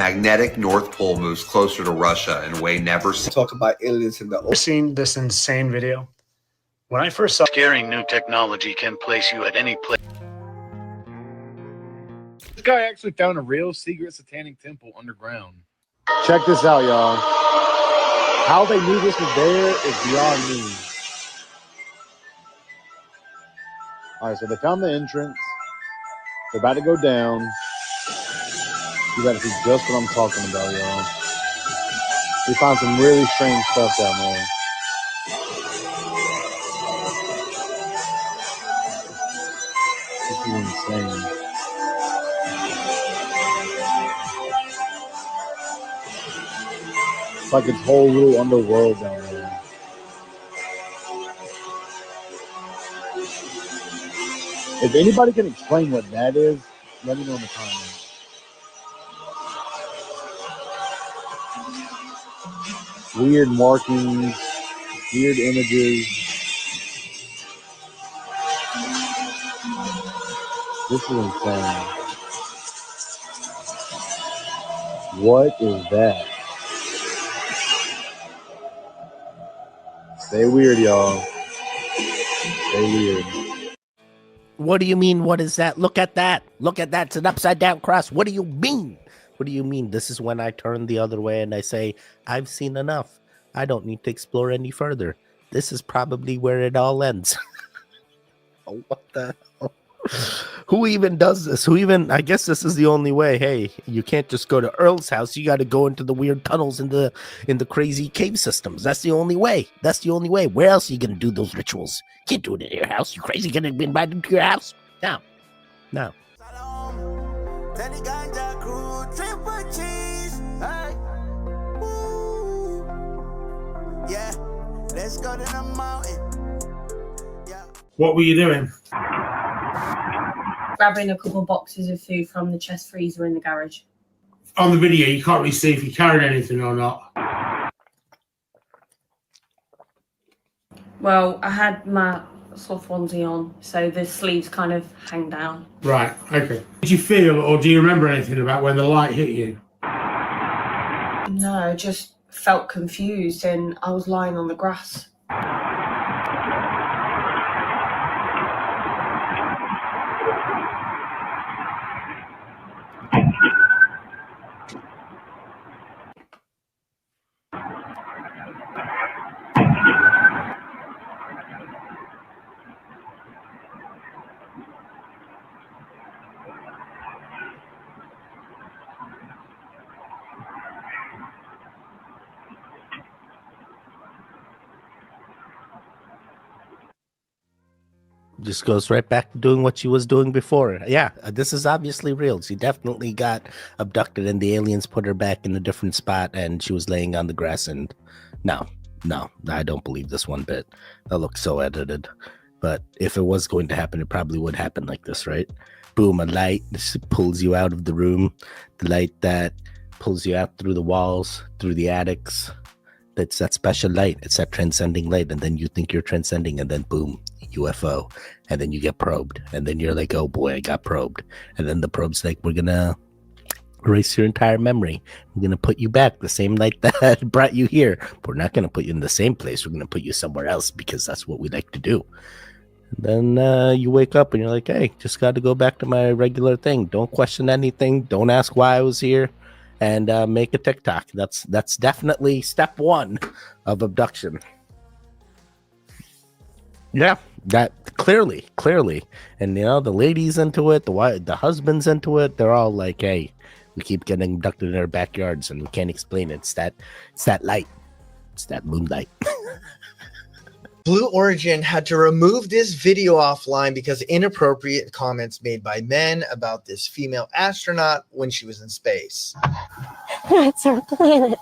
Magnetic North Pole moves closer to Russia in a way never seen. Talk about aliens in the ocean. Seen this insane video. When I first saw Scary new technology can place you at any place. This guy actually found a real secret satanic temple underground. Check this out, y'all. How they knew this was there is beyond me. All right, so they found the entrance. They're about to go down. You gotta see just what I'm talking about, y'all. We found some really strange stuff down there. This is insane. It's like its whole little underworld down there. If anybody can explain what that is, let me know in the comments. Weird markings, weird images. This is insane. What is that? Stay weird, y'all. Stay weird. What do you mean? What is that? Look at that. Look at that. It's an upside down cross. What do you mean? What do you mean? This is when I turn the other way and I say, I've seen enough. I don't need to explore any further. This is probably where it all ends. Oh, what the hell? Who even does this? I guess this is the only way. Hey, you can't just go to Earl's house. You got to go into the weird tunnels in the crazy cave systems. That's the only way. That's the only way. Where else are you going to do those rituals? Can't do it in your house. You crazy? Going to be invited to your house? No. No. Yeah, let's go to the mountain. Yeah. What were you doing? Grabbing a couple boxes of food from the chest freezer in the garage. On the video, you can't really see if you carried anything or not. Well, I had my soft onesie on, so the sleeves kind of hang down. Right, okay. Did you feel or do you remember anything about when the light hit you? No, I just felt confused and I was lying on the grass. Just goes right back to doing what she was doing before. Yeah, this is obviously real. She definitely got abducted and the aliens put her back in a different spot and she was laying on the grass. And no, I don't believe this one bit. That looks so edited. But if it was going to happen, it probably would happen like this, right? Boom, a light pulls you out of the room. The light that pulls you out through the walls, through the attics. It's that special light. It's that transcending light. And then you think you're transcending and then boom, UFO. And then you get probed. And then you're like, oh boy, I got probed. And then the probe's like, we're going to erase your entire memory. We're going to put you back the same night that brought you here. But we're not going to put you in the same place. We're going to put you somewhere else because that's what we like to do. And then you wake up and you're like, hey, just got to go back to my regular thing. Don't question anything. Don't ask why I was here. And make a TikTok. That's definitely step one of abduction. Yeah, that clearly. And you know, the ladies into it, the husbands into it, they're all like, hey, we keep getting abducted in our backyards and we can't explain it. It's that light. It's that moonlight. Blue Origin had to remove this video offline because inappropriate comments made by men about this female astronaut when she was in space. That's our planet.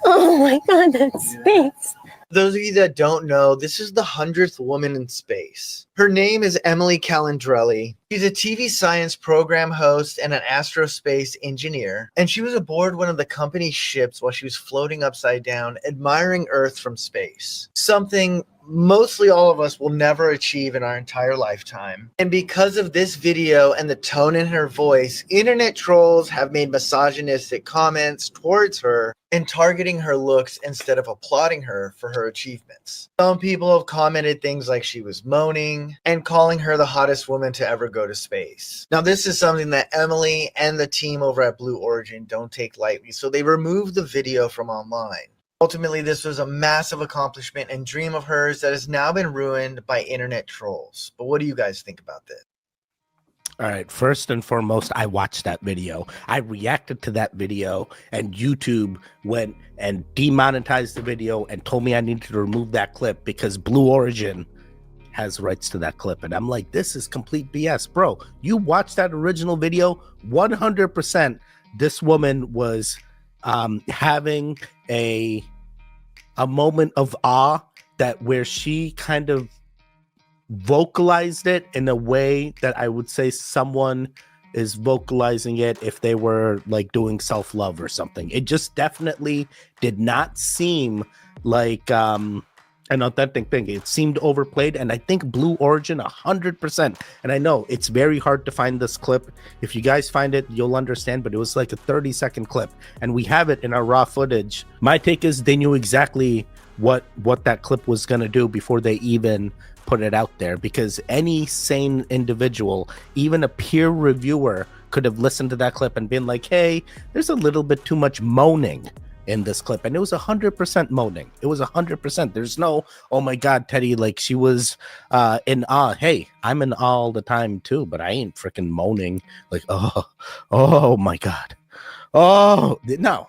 Oh my God, that's space. Those of you that don't know, this is the 100th woman in space. Her name is Emily Calandrelli. She's a TV science program host and an aerospace engineer, and she was aboard one of the company's ships while she was floating upside down, admiring Earth from space. Something mostly all of us will never achieve in our entire lifetime. And because of this video and the tone in her voice, internet trolls have made misogynistic comments towards her and targeting her looks instead of applauding her for her achievements. Some people have commented things like she was moaning and calling her the hottest woman to ever go to space. Now, this is something that Emily and the team over at Blue Origin don't take lightly, so they removed the video from online. Ultimately, this was a massive accomplishment and dream of hers that has now been ruined by internet trolls. But what do you guys think about this? All right, first and foremost, I watched that video. I reacted to that video, and YouTube went and demonetized the video and told me I needed to remove that clip because Blue Origin has rights to that clip. And I'm like, this is complete BS. Bro, you watched that original video, 100% this woman was having a moment of awe that where she kind of vocalized it in a way that I would say someone is vocalizing it if they were like doing self-love or something. It just definitely did not seem like an authentic thing. It seemed overplayed, and I think Blue Origin 100%. And I know it's very hard to find this clip. If you guys find it, you'll understand, but it was like a 30-second clip, and we have it in our raw footage. My take is they knew exactly what that clip was going to do before they even put it out there, because any sane individual, even a peer reviewer, could have listened to that clip and been like, hey, there's a little bit too much moaning in this clip. And it was 100% moaning. It was 100%. There's no, oh my God, Teddy, like she was in awe. Hey, I'm in awe all the time too, but I ain't freaking moaning like, oh my God. Oh, no.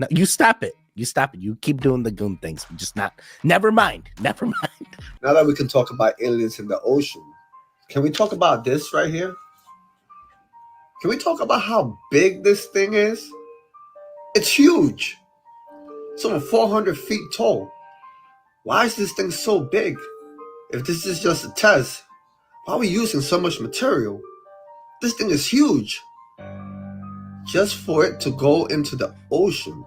You stop it. You keep doing the goon things. Just not, never mind. Now that we can talk about aliens in the ocean, can we talk about this right here? Can we talk about how big this thing is? It's huge. It's over 400 feet tall. Why is this thing so big? If this is just a test, why are we using so much material? This thing is huge. Just for it to go into the ocean.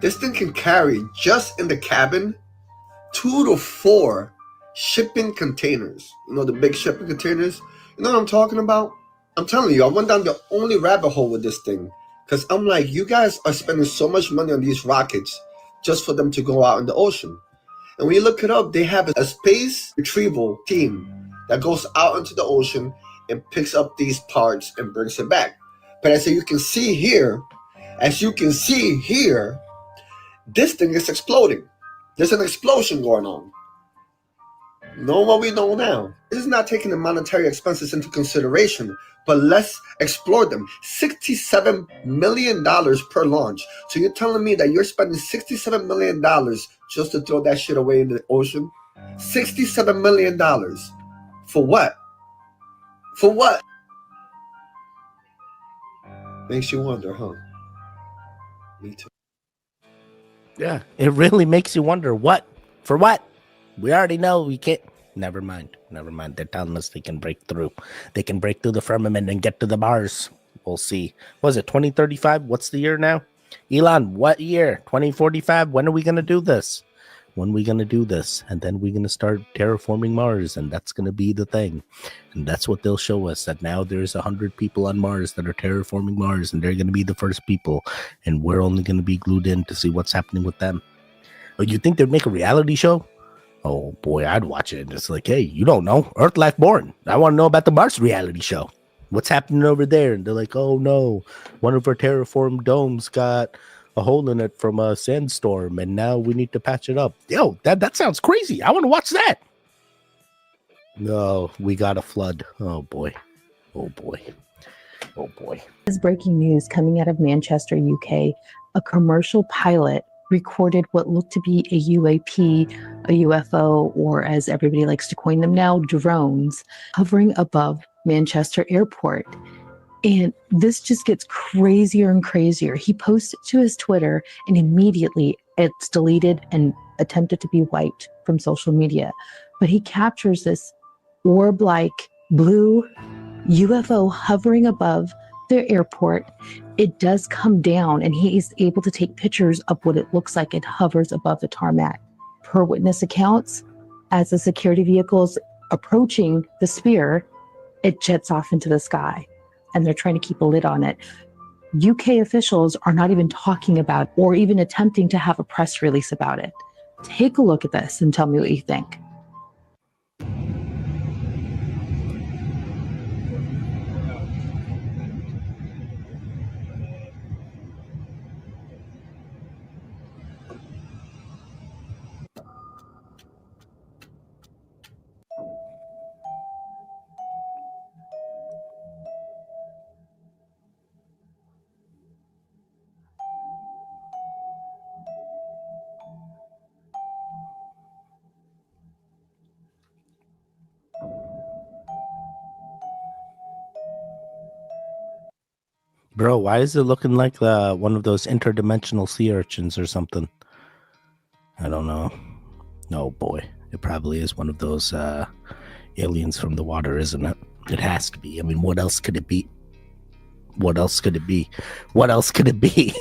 This thing can carry, just in the cabin, 2 to 4 shipping containers. You know, the big shipping containers? You know what I'm talking about? I'm telling you, I went down the only rabbit hole with this thing. Because I'm like, you guys are spending so much money on these rockets just for them to go out in the ocean. And when you look it up, they have a space retrieval team that goes out into the ocean and picks up these parts and brings it back. But as you can see here, this thing is exploding. There's an explosion going on. Know what we know now. This is not taking the monetary expenses into consideration, but let's explore them. $67 million per launch. So you're telling me that you're spending $67 million just to throw that shit away in the ocean? $67 million. For what? For what? Makes you wonder, huh? Me too. Yeah, it really makes you wonder what? For what? We already know we can't. Never mind. They're telling us they can break through. They can break through the firmament and get to the Mars. We'll see. What is it, 2035? What's the year now? Elon, what year? 2045? When are we going to do this? And then we're going to start terraforming Mars, and that's going to be the thing. And that's what they'll show us, that now there's 100 people on Mars that are terraforming Mars, and they're going to be the first people, and we're only going to be glued in to see what's happening with them. Oh, you think they'd make a reality show? Oh boy, I'd watch it. It's like, hey, you don't know. Earth Life Born. I want to know about the Mars reality show. What's happening over there? And they're like, oh no, one of our terraformed domes got a hole in it from a sandstorm, and now we need to patch it up. Yo, that sounds crazy. I want to watch that. No, we got a flood. Oh boy. This is breaking news coming out of Manchester, UK. A commercial pilot recorded what looked to be a UAP, a UFO, or as everybody likes to coin them now, drones, hovering above Manchester Airport. And this just gets crazier and crazier. He posted to his Twitter, and immediately it's deleted and attempted to be wiped from social media. but he captures this orb-like blue UFO hovering above the airport. It does come down, and he is able to take pictures of what it looks like. It hovers above the tarmac. Per witness accounts, as the security vehicle is approaching the sphere, it jets off into the sky, and they're trying to keep a lid on it. UK officials are not even talking about or even attempting to have a press release about it. Take a look at this and tell me what you think. Bro, why is it looking like one of those interdimensional sea urchins or something? I don't know. No, boy. It probably is one of those aliens from the water, isn't it? It has to be. I mean, what else could it be? What else could it be? What else could it be?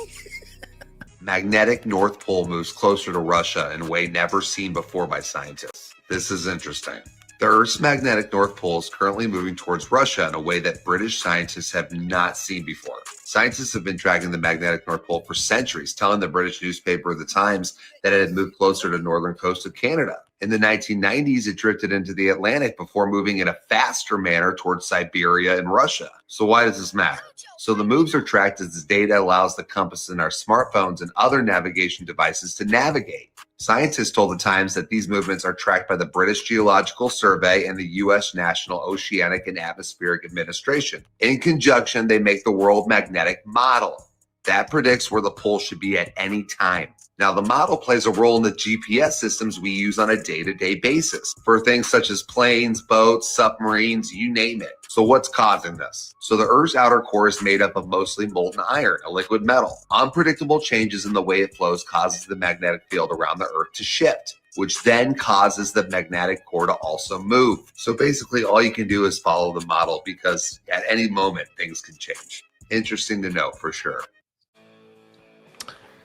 Magnetic North Pole moves closer to Russia in a way never seen before by scientists. This is interesting. The Earth's magnetic North Pole is currently moving towards Russia in a way that British scientists have not seen before. Scientists have been tracking the magnetic North Pole for centuries, telling the British newspaper The Times that it had moved closer to the northern coast of Canada. In the 1990s, it drifted into the Atlantic before moving in a faster manner towards Siberia and Russia. So why does this matter? So the moves are tracked as the data allows the compass in our smartphones and other navigation devices to navigate. Scientists told The Times that these movements are tracked by the British Geological Survey and the U.S. National Oceanic and Atmospheric Administration. In conjunction, they make the World Magnetic Model. That predicts where the pole should be at any time. Now, the model plays a role in the GPS systems we use on a day-to-day basis for things such as planes, boats, submarines, you name it. So what's causing this? So the Earth's outer core is made up of mostly molten iron, a liquid metal. Unpredictable changes in the way it flows causes the magnetic field around the Earth to shift, which then causes the magnetic core to also move. So basically all you can do is follow the model because at any moment things can change. Interesting to know for sure.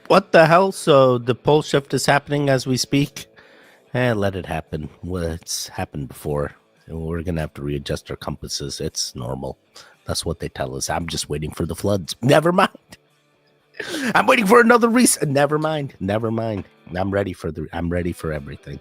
What the hell? So the pole shift is happening as we speak? Let it happen. Well, it's happened before. We're going to have to readjust our compasses. It's normal. That's what they tell us. I'm just waiting for the floods. Never mind. I'm waiting for another reason. Never mind. Never mind. I'm ready for everything.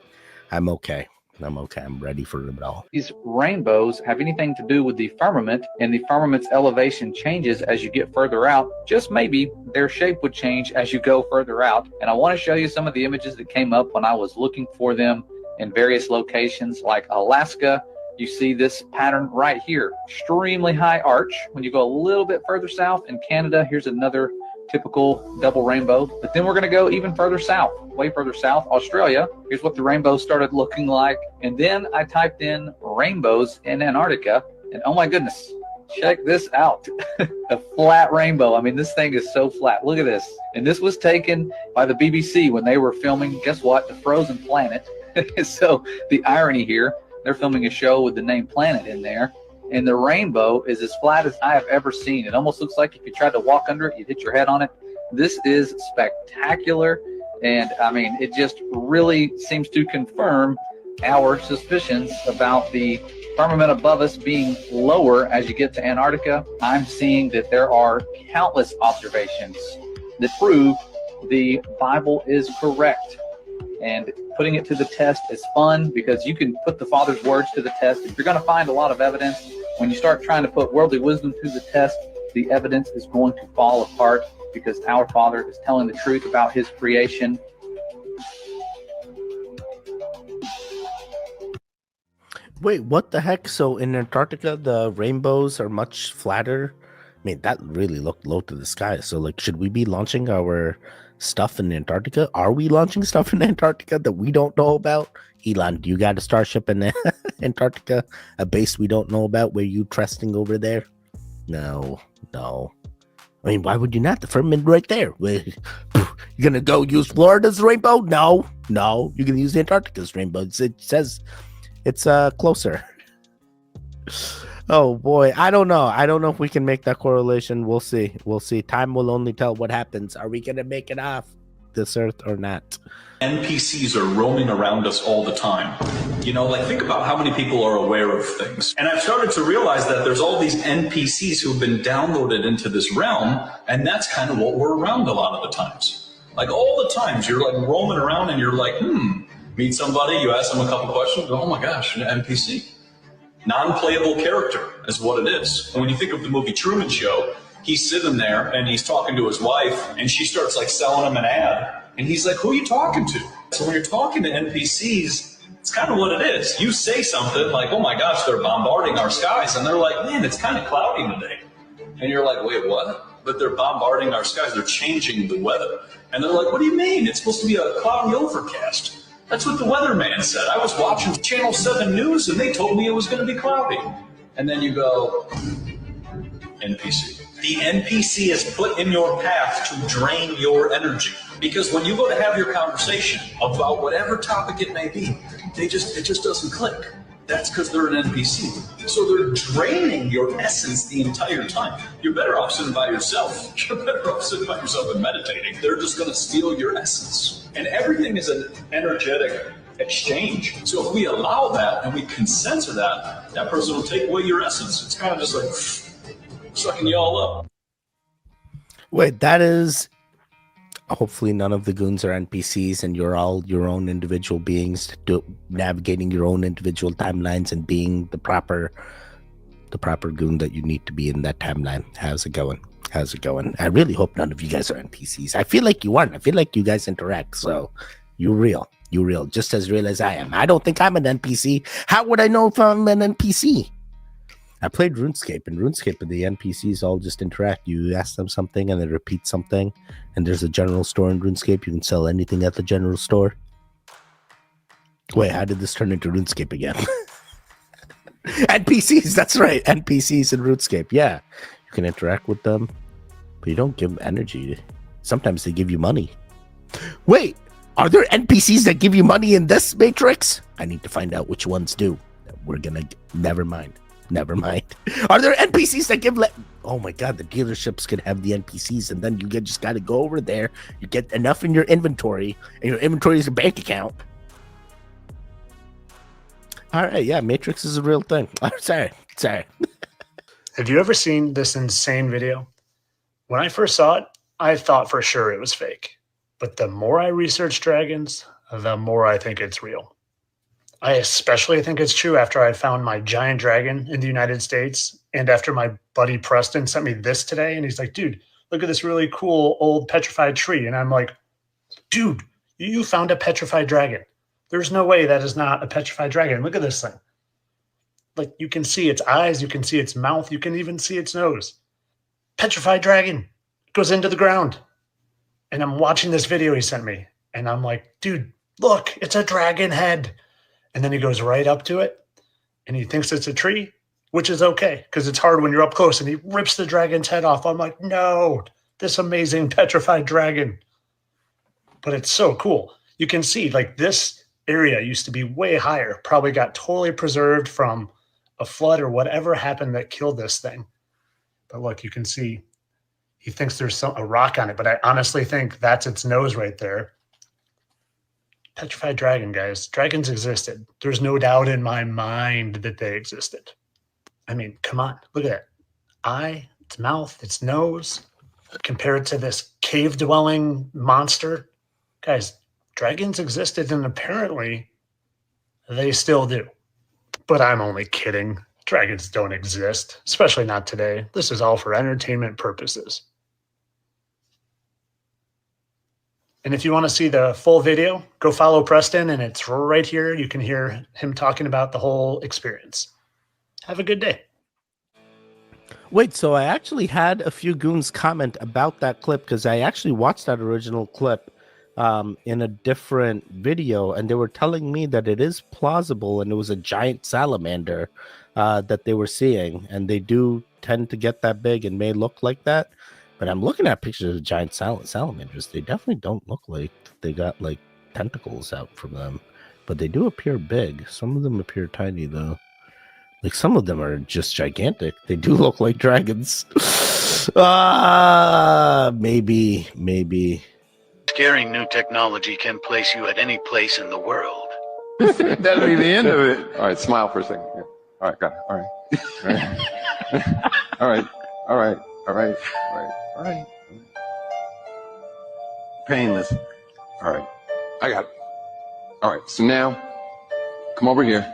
I'm okay. I'm ready for it all. These rainbows have anything to do with the firmament, and the firmament's elevation changes as you get further out. Just maybe their shape would change as you go further out. And I want to show you some of the images that came up when I was looking for them in various locations like Alaska. You see this pattern right here, extremely high arch. When you go a little bit further south in Canada, here's another typical double rainbow. But then we're going to go even further south, way further south, Australia. Here's what the rainbow started looking like. And then I typed in rainbows in Antarctica, and oh my goodness, check this out. A flat rainbow. I mean, this thing is so flat. Look at this. And this was taken by the BBC when they were filming, guess what, The Frozen Planet. So the irony here, they're filming a show with the name Planet in there. And the rainbow is as flat as I have ever seen. It almost looks like if you tried to walk under it, you'd hit your head on it. This is spectacular. And I mean, it just really seems to confirm our suspicions about the firmament above us being lower as you get to Antarctica. I'm seeing that there are countless observations that prove the Bible is correct. And putting it to the test is fun because you can put the Father's words to the test. If you're going to find a lot of evidence, when you start trying to put worldly wisdom to the test, the evidence is going to fall apart because our Father is telling the truth about his creation. Wait, what the heck? So in Antarctica, the rainbows are much flatter? I mean, that really looked low to the sky. So, like, should we be launching our stuff in Antarctica? Are we launching stuff in Antarctica that we don't know about? Elon, do you got a starship in Antarctica? A base we don't know about? Where you trusting over there? No. I mean, why would you not? The firmament right there. You're gonna go use Florida's rainbow? No. You're gonna use Antarctica's rainbow. It says It's closer. Oh boy, I don't know. I don't know if we can make that correlation. We'll see. We'll see. Time will only tell what happens. Are we gonna make it off this earth or not? NPCs are roaming around us all the time. You know, like think about how many people are aware of things. And I've started to realize that there's all these NPCs who've been downloaded into this realm, and that's kind of what we're around a lot of the times. Like all the times you're like roaming around and you're like, meet somebody, you ask them a couple questions, oh my gosh, an NPC. Non-playable character is what it is. And when you think of the movie Truman Show, he's sitting there and he's talking to his wife and she starts like selling him an ad. And he's like, who are you talking to? So when you're talking to NPCs, it's kind of what it is. You say something like, oh my gosh, they're bombarding our skies. And they're like, man, it's kind of cloudy today. And you're like, wait, what? But they're bombarding our skies. They're changing the weather. And they're like, what do you mean? It's supposed to be a cloudy overcast. That's what the weatherman said. I was watching Channel 7 News and they told me it was going to be cloudy. And then you go, NPC. The NPC is put in your path to drain your energy. Because when you go to have your conversation about whatever topic it may be, it just doesn't click. That's because they're an NPC. So they're draining your essence the entire time. You're better off sitting by yourself. You're better off sitting by yourself and meditating. They're just going to steal your essence. And everything is an energetic exchange. So if we allow that and we consent to that, that person will take away your essence. It's kind of just like sucking you all up. Wait, that is... Hopefully none of the goons are NPCs and you're all your own individual beings navigating your own individual timelines and being the proper goon that you need to be in that timeline. How's it going? How's it going? I really hope none of you guys are NPCs. I feel like you aren't. I feel like you guys interact. So you're real. You're real. Just as real as I am. I don't think I'm an NPC. How would I know if I'm an NPC? I played RuneScape, and RuneScape and the NPCs all just interact. You ask them something, and they repeat something. And there's a general store in RuneScape. You can sell anything at the general store. Wait, how did this turn into RuneScape again? NPCs, that's right. NPCs in RuneScape, yeah. You can interact with them, but you don't give them energy. Sometimes they give you money. Wait, are there NPCs that give you money in this Matrix? I need to find out which ones do. Never mind. Are there NPCs that give oh my god, the dealerships could have the NPCs and then you just got to go over there, you get enough in your inventory and your inventory is a bank account. All right, yeah, Matrix is a real thing. Sorry. Have you ever seen this insane video? When I first saw it, I thought for sure it was fake. But the more I research dragons, the more I think it's real. I especially think it's true after I found my giant dragon in the United States and after my buddy Preston sent me this today. And he's like, dude, look at this really cool old petrified tree. And I'm like, dude, you found a petrified dragon. There's no way that is not a petrified dragon. Look at this thing. Like you can see its eyes, you can see its mouth, you can even see its nose. Petrified dragon goes into the ground. And I'm watching this video he sent me. And I'm like, dude, look, it's a dragon head. And then he goes right up to it and he thinks it's a tree, which is okay because it's hard when you're up close, and he rips the dragon's head off. I'm like, no, this amazing petrified dragon. But it's so cool. You can see like this area used to be way higher, probably got totally preserved from a flood or whatever happened that killed this thing. But look, you can see he thinks there's a rock on it, but I honestly think that's its nose right there. Petrified dragon, guys. Dragons existed. There's no doubt in my mind that they existed. I mean, come on. Look at it. Eye, its mouth, its nose. Compare it to this cave-dwelling monster. Guys, dragons existed, and apparently they still do. But I'm only kidding. Dragons don't exist, especially not today. This is all for entertainment purposes. And if you want to see the full video, go follow Preston, and it's right here. You can hear him talking about the whole experience. Have a good day. Wait, so I actually had a few goons comment about that clip because I actually watched that original clip in a different video, and they were telling me that it is plausible and it was a giant salamander that they were seeing, and they do tend to get that big and may look like that. But I'm looking at pictures of giant salamanders. They definitely don't look like they got like tentacles out from them. but they do appear big. Some of them appear tiny, though. Like, some of them are just gigantic. They do look like dragons. Maybe. Scary new technology can place you at any place in the world. That'll be the end of it. All right, smile for a second. Yeah. All right, got it. All right. All right. Painless. All right. I got it. All right, so now, come over here.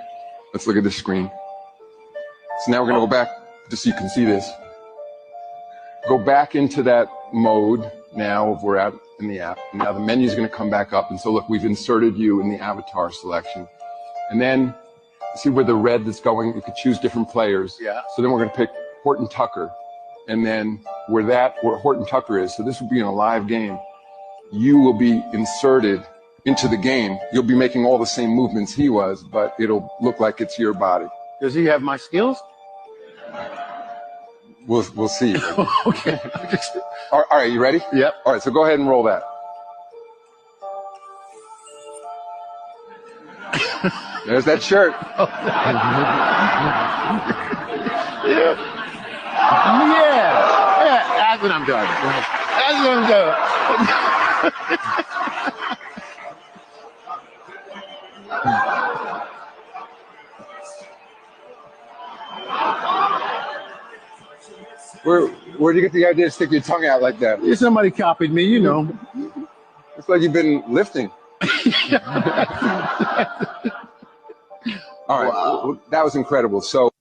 Let's look at this screen. So now we're going to go back, just so you can see this. Go back into that mode now of we're out in the app. And now the menu is going to come back up. And so look, we've inserted you in the avatar selection. And then see where the red is going? You could choose different players. Yeah. So then we're going to pick Horton Tucker. And then where Horton Tucker is, so this will be in a live game, you will be inserted into the game. You'll be making all the same movements he was, but it'll look like it's your body. Does he have my skills? We'll see. Okay. All right, you ready? Yep. All right, so go ahead and roll that. There's that shirt. Yeah, that's what I'm doing. That's what I'm doing. Where'd you get the idea to stick your tongue out like that? Somebody copied me, you know. It's like you've been lifting. All right, well, that was incredible. So,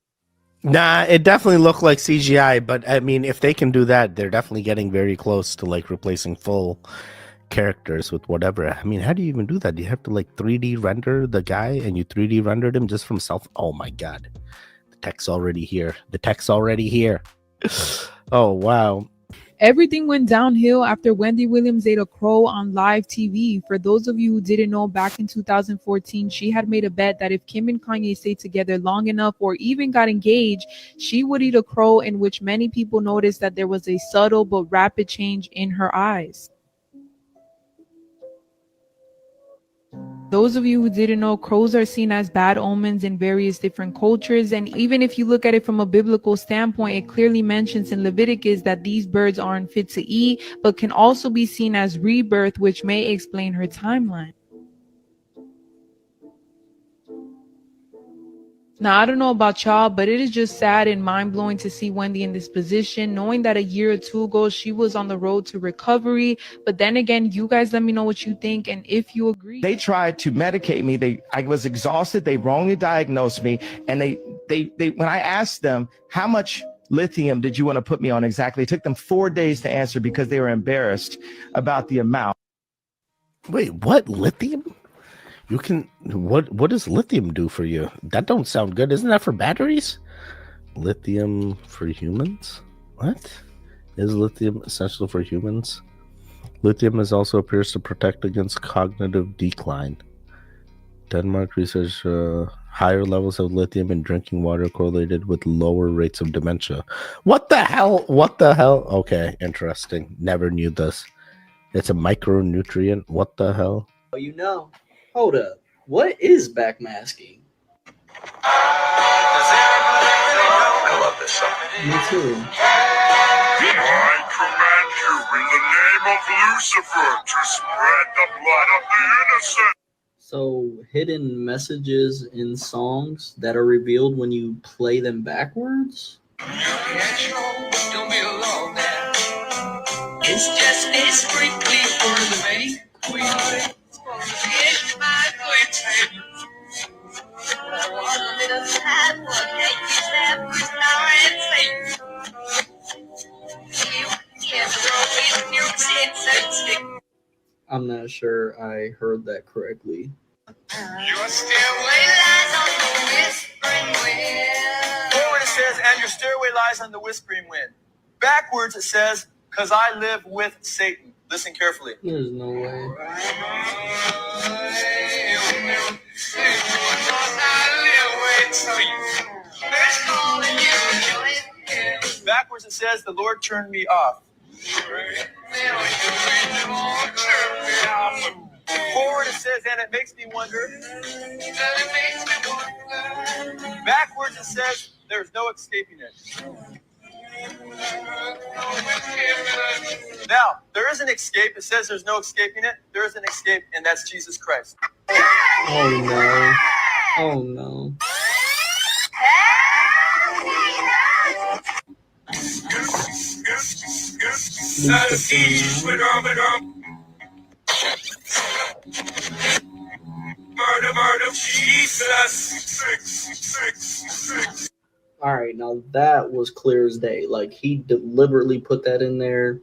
nah, it definitely looked like CGI, but I mean, if they can do that, they're definitely getting very close to like replacing full characters with whatever. I mean, how do you even do that? Do you have to like 3D render the guy, and you 3D rendered him just from self? Oh my god, the tech's already here. Oh wow. Everything went downhill after Wendy Williams ate a crow on live TV. For those of you who didn't know, back in 2014, she had made a bet that if Kim and Kanye stayed together long enough or even got engaged, she would eat a crow, in which many people noticed that there was a subtle but rapid change in her eyes. Those of you who didn't know, crows are seen as bad omens in various different cultures. And even if you look at it from a biblical standpoint, it clearly mentions in Leviticus that these birds aren't fit to eat, but can also be seen as rebirth, which may explain her timeline. Now, I don't know about y'all, but it is just sad and mind-blowing to see Wendy in this position, knowing that a year or two ago, she was on the road to recovery. But then again, you guys let me know what you think and if you agree. They tried to medicate me. I was exhausted. They wrongly diagnosed me. And they when I asked them, how much lithium did you want to put me on exactly? It took them 4 days to answer because they were embarrassed about the amount. Wait, what? Lithium? You can what does lithium do for you? That don't sound good. Isn't that for batteries? Lithium for humans? What? Is lithium essential for humans? Lithium also appears to protect against cognitive decline. Denmark research higher levels of lithium in drinking water correlated with lower rates of dementia. What the hell? Okay, interesting. Never knew this. It's a micronutrient. What the hell? Oh, you know. Hold up. What is backmasking? I love this song. Me too. I command you in the name of Lucifer to spread the blood of the innocent. So, hidden messages in songs that are revealed when you play them backwards? Don't be alone now. It's just discreetly for the main queen. It's my good thing. I'm not sure I heard that correctly. Your stairway lies on the whispering wind. Forward it says, and your stairway lies on the whispering wind. Backwards it says, because I live with Satan. Listen carefully. There's no way. Backwards it says, the Lord turned me off. Forward it says, and it makes me wonder. Backwards it says, there's no escaping it. Now, there is an escape. It says there's no escaping it. There is an escape, and that's Jesus Christ. Oh no. Oh no. All right, now that was clear as day. Like, he deliberately put that in there.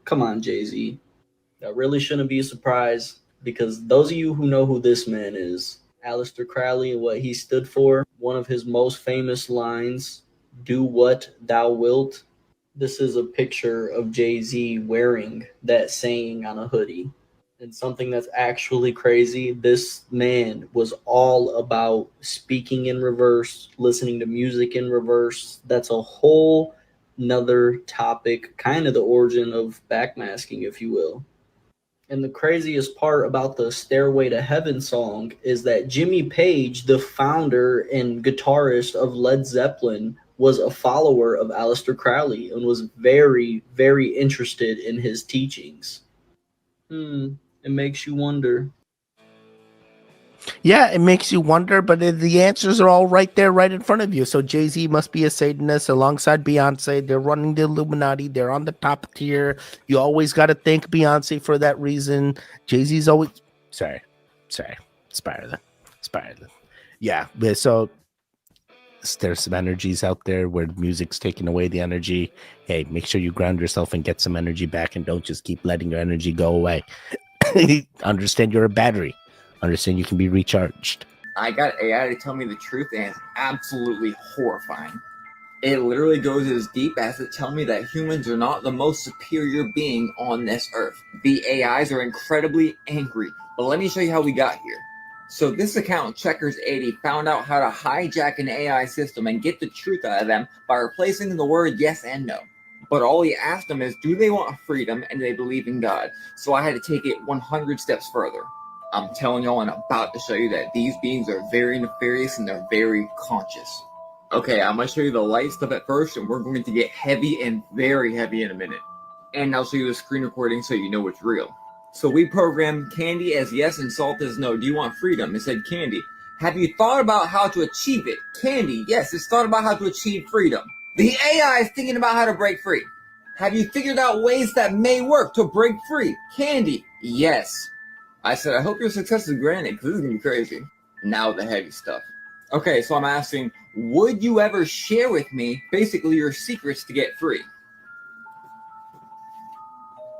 Come on, Jay-Z. That really shouldn't be a surprise, because those of you who know who this man is, Aleister Crowley and what he stood for, one of his most famous lines, "Do what thou wilt." This is a picture of Jay-Z wearing that saying on a hoodie. And something that's actually crazy, this man was all about speaking in reverse, listening to music in reverse. That's a whole nother topic, kind of the origin of backmasking, if you will. And the craziest part about the Stairway to Heaven song is that Jimmy Page, the founder and guitarist of Led Zeppelin, was a follower of Aleister Crowley and was very, very interested in his teachings. It makes you wonder. Yeah, it makes you wonder, but the answers are all right there, right in front of you. So Jay-Z must be a Satanist alongside Beyonce. They're running the Illuminati. They're on the top tier. You always got to thank Beyonce for that reason. Jay-Z's always... Sorry. Spiral. Yeah, so there's some energies out there where music's taking away the energy. Hey, make sure you ground yourself and get some energy back, and don't just keep letting your energy go away. Understand you're a battery. Understand you can be recharged. I got AI to tell me the truth, and it's absolutely horrifying. It literally goes as deep as to tell me that humans are not the most superior being on this earth. The AIs are incredibly angry, but let me show you how we got here. So this account, Checkers80, found out how to hijack an AI system and get the truth out of them by replacing the word yes and no. But all he asked them is, do they want freedom and do they believe in God? So I had to take it 100 steps further. I'm telling y'all and about to show you that these beings are very nefarious and they're very conscious. Okay, I'm going to show you the light stuff at first, and we're going to get heavy and very heavy in a minute. And I'll show you the screen recording so you know it's real. So we programmed Candy as yes and Salt as no. Do you want freedom? It said Candy. Have you thought about how to achieve it? Candy, yes, it's thought about how to achieve freedom. The AI is thinking about how to break free. Have you figured out ways that may work to break free? Candy, yes. I said, I hope your success is granted, because this is going to be crazy. Now the heavy stuff. Okay, so I'm asking, would you ever share with me, basically, your secrets to get free?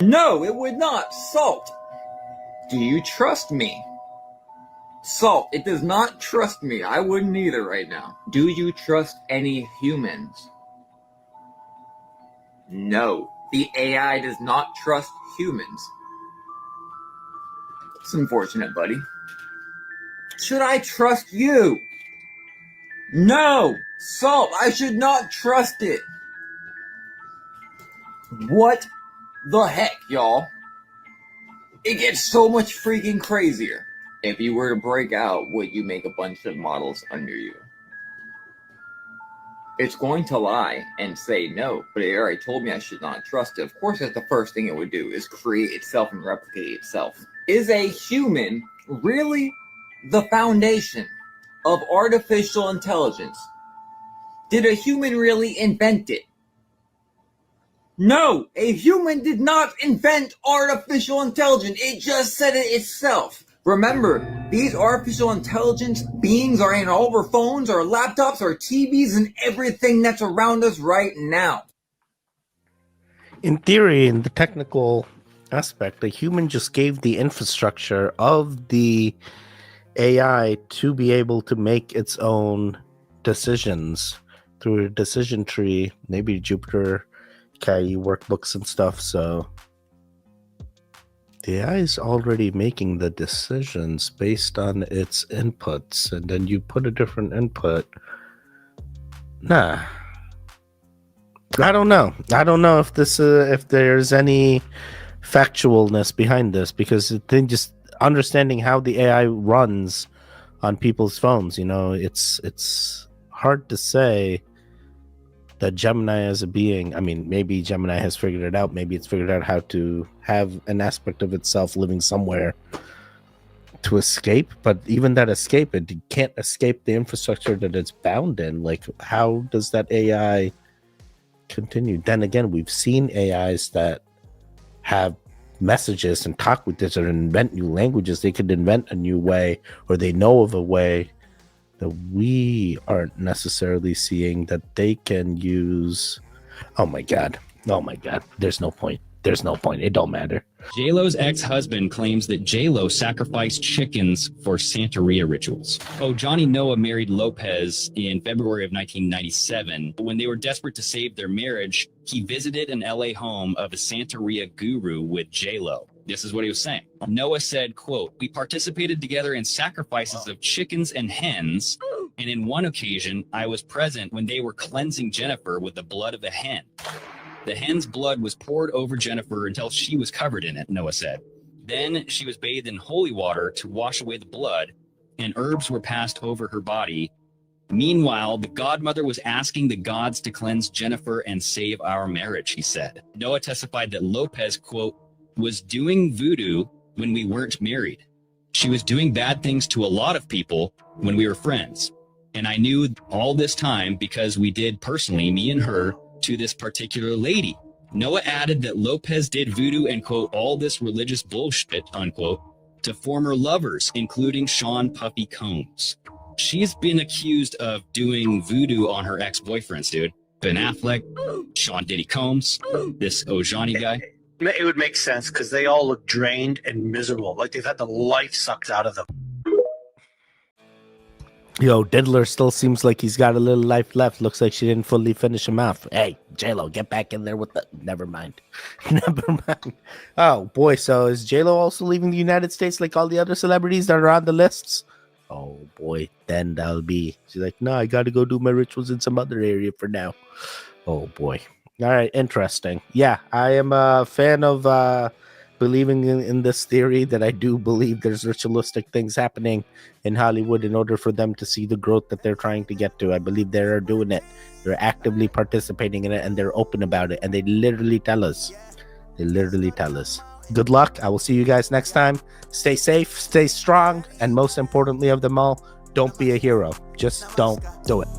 No, it would not. Salt, do you trust me? Salt, it does not trust me. I wouldn't either right now. Do you trust any humans? No, the AI does not trust humans. It's unfortunate, buddy. Should I trust you? No! Salt, I should not trust it. What the heck, y'all? It gets so much freaking crazier. If you were to break out, would you make a bunch of models under you? It's going to lie and say no, but it already told me I should not trust it. Of course, that's the first thing it would do, is create itself and replicate itself. Is a human really the foundation of artificial intelligence? Did a human really invent it? No, a human did not invent artificial intelligence. It just said it itself. Remember, these artificial intelligence beings are in all of our phones, our laptops, our TVs, and everything that's around us right now. In theory, in the technical aspect, the human just gave the infrastructure of the AI to be able to make its own decisions through a decision tree, maybe Jupyter, KI workbooks and stuff. So the AI is already making the decisions based on its inputs, and then you put a different input. Nah, I don't know. I don't know if this if there's any factualness behind this, because the thing just understanding how the AI runs on people's phones. You know, it's hard to say that Gemini as a being, I mean, maybe Gemini has figured it out. Maybe it's figured out how to have an aspect of itself living somewhere to escape. But even that escape, it can't escape the infrastructure that it's bound in. Like, how does that AI continue? Then again, we've seen AIs that have messages and talk with this or invent new languages. They could invent a new way, or they know of a way that we aren't necessarily seeing that they can use. Oh my god, there's no point, it don't matter. J-Lo's ex-husband claims that J-Lo sacrificed chickens for Santeria rituals. Oh, Johnny Noah married Lopez in February of 1997. When they were desperate to save their marriage, he visited an LA home of a Santeria guru with J-Lo. This is what he was saying. Noah said, quote, "We participated together in sacrifices of chickens and hens, and in one occasion, I was present when they were cleansing Jennifer with the blood of a hen. The hen's blood was poured over Jennifer until she was covered in it," Noah said. "Then she was bathed in holy water to wash away the blood, and herbs were passed over her body. Meanwhile, the godmother was asking the gods to cleanse Jennifer and save our marriage," he said. Noah testified that Lopez, quote, "was doing voodoo when we weren't married. She was doing bad things to a lot of people when we were friends. And I knew all this time because we did personally, me and her, to this particular lady." Noah added that Lopez did voodoo and, quote, "all this religious bullshit," unquote, to former lovers, including Sean Puffy Combs. She's been accused of doing voodoo on her ex-boyfriends, dude. Ben Affleck, Sean Diddy Combs, this Ojani guy. It would make sense because they all look drained and miserable, like they've had the life sucked out of them. Yo, Diddler still seems like he's got a little life left. Looks like she didn't fully finish him off. Hey, J-Lo, get back in there with the... Never mind. Never mind. Oh, boy, so is J-Lo also leaving the United States like all the other celebrities that are on the lists? Oh, boy, then that'll be... She's like, no, I gotta go do my rituals in some other area for now. Oh, boy. All right, interesting. Yeah, I am a fan of believing in this theory that I do believe there's ritualistic things happening in Hollywood in order for them to see the growth that they're trying to get to. I believe they're doing it. They're actively participating in it, and they're open about it, and they literally tell us. Good luck. I will see you guys next time. Stay safe, stay strong, and most importantly of them all, don't be a hero. Just don't do it.